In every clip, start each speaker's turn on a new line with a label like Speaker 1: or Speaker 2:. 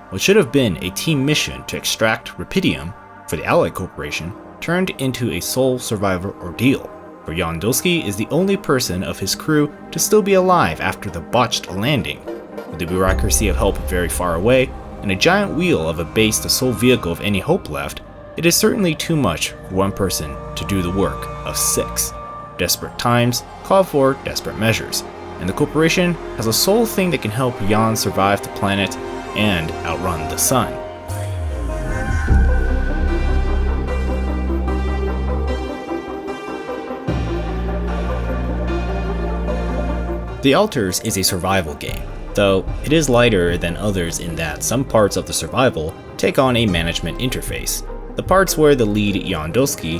Speaker 1: what should have been a team mission to extract Rapidium for the Allied Corporation turned into a sole survivor ordeal, where Jan Dolski is the only person of his crew to still be alive after the botched landing. With the bureaucracy of help very far away, and a giant wheel of a base the sole vehicle of any hope left, it is certainly too much for one person to do the work of 6. Desperate times call for desperate measures, and the corporation has a sole thing that can help Jan survive the planet and outrun the sun. The Altars is a survival game, though it is lighter than others in that some parts of the survival take on a management interface. The parts where the lead Jan Dolski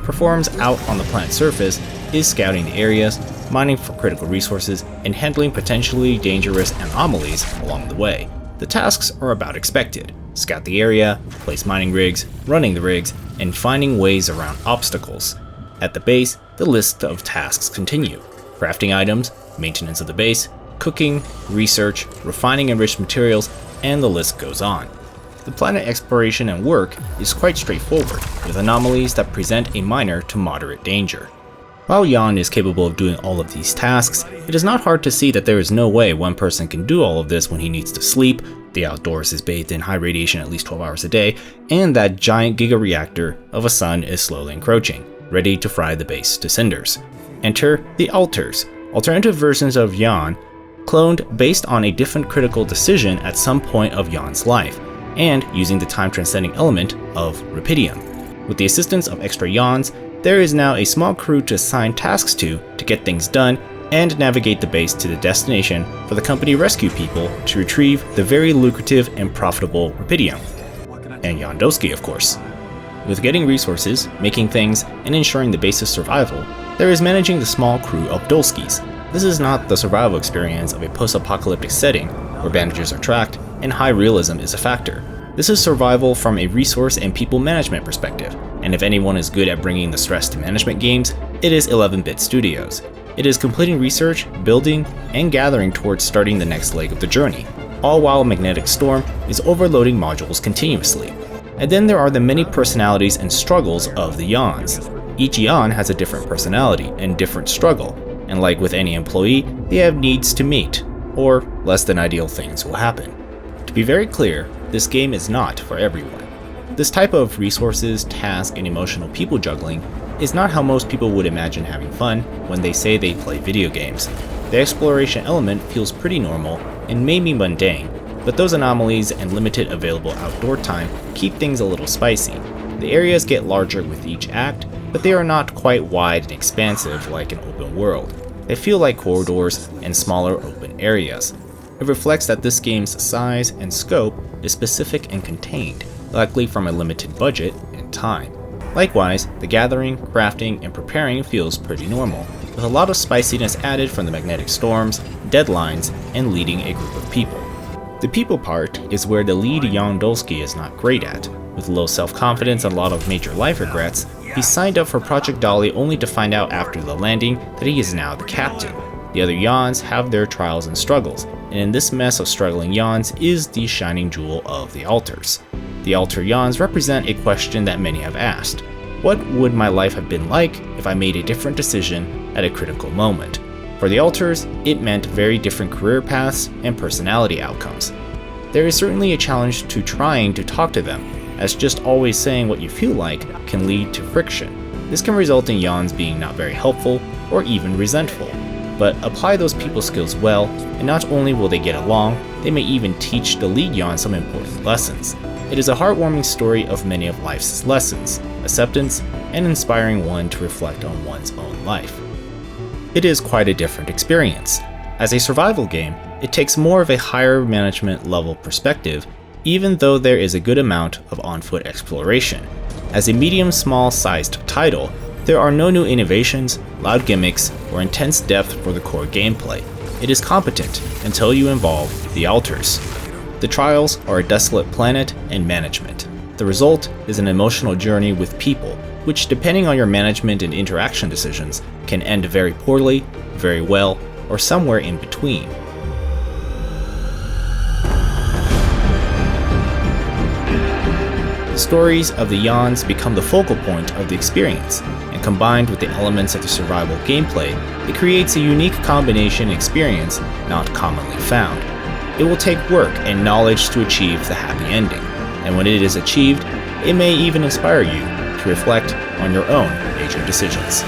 Speaker 1: performs out on the planet's surface is scouting the areas, mining for critical resources, and handling potentially dangerous anomalies along the way. The tasks are about expected: scout the area, place mining rigs, running the rigs, and finding ways around obstacles. At the base, the list of tasks continue: crafting items, maintenance of the base, cooking, research, refining enriched materials, and the list goes on. The planet exploration and work is quite straightforward, with anomalies that present a minor to moderate danger. While Jan is capable of doing all of these tasks, it is not hard to see that there is no way one person can do all of this when he needs to sleep, the outdoors is bathed in high radiation at least 12 hours a day, and that giant giga-reactor of a sun is slowly encroaching, ready to fry the base to cinders. Enter the Altars, alternative versions of Jan, cloned based on a different critical decision at some point of Jan's life, and using the time-transcending element of Rapidium. With the assistance of extra Jans, there is now a small crew to assign tasks to get things done and navigate the base to the destination for the company rescue people to retrieve the very lucrative and profitable Rapidium. And Jan Dolski, of course. With getting resources, making things, and ensuring the base's survival, there is managing the small crew of Dolskis. This is not the survival experience of a post-apocalyptic setting where bandages are tracked and high realism is a factor. This is survival from a resource and people management perspective, and if anyone is good at bringing the stress to management games, it is 11-Bit Studios. It is completing research, building, and gathering towards starting the next leg of the journey, all while Magnetic Storm is overloading modules continuously. And then there are the many personalities and struggles of the Jans. Each Jan has a different personality and different struggle, and like with any employee, they have needs to meet, or less than ideal things will happen. To be very clear, this game is not for everyone. This type of resources, task, and emotional people juggling is not how most people would imagine having fun when they say they play video games. The exploration element feels pretty normal and may be mundane, but those anomalies and limited available outdoor time keep things a little spicy. The areas get larger with each act, but they are not quite wide and expansive like an open world. They feel like corridors and smaller open areas. It reflects that this game's size and scope is specific and contained, likely from a limited budget and time. Likewise, the gathering, crafting, and preparing feels pretty normal, with a lot of spiciness added from the magnetic storms, deadlines, and leading a group of people. The people part is where the lead Jan Dolski is not great at. With low self-confidence and a lot of major life regrets, he signed up for Project Dolly only to find out after the landing that he is now the captain. The other Jans have their trials and struggles, and in this mess of struggling Jans is the shining jewel of the Altars. The Altar Jans represent a question that many have asked. What would my life have been like if I made a different decision at a critical moment? For the Altars, it meant very different career paths and personality outcomes. There is certainly a challenge to trying to talk to them, as just always saying what you feel like can lead to friction. This can result in Jans being not very helpful or even resentful. But apply those people skills well, and not only will they get along, they may even teach the lead Jan some important lessons. It is a heartwarming story of many of life's lessons, acceptance, and inspiring one to reflect on one's own life. It is quite a different experience. As a survival game, it takes more of a higher management level perspective, even though there is a good amount of on-foot exploration. As a medium-small sized title, there are no new innovations, loud gimmicks, or intense depth for the core gameplay. It is competent until you involve the Altars. The trials are a desolate planet and management. The result is an emotional journey with people, which depending on your management and interaction decisions, can end very poorly, very well, or somewhere in between. The stories of the Jans become the focal point of the experience, and combined with the elements of the survival gameplay, it creates a unique combination experience not commonly found. It will take work and knowledge to achieve the happy ending, and when it is achieved, it may even inspire you to reflect on your own major decisions.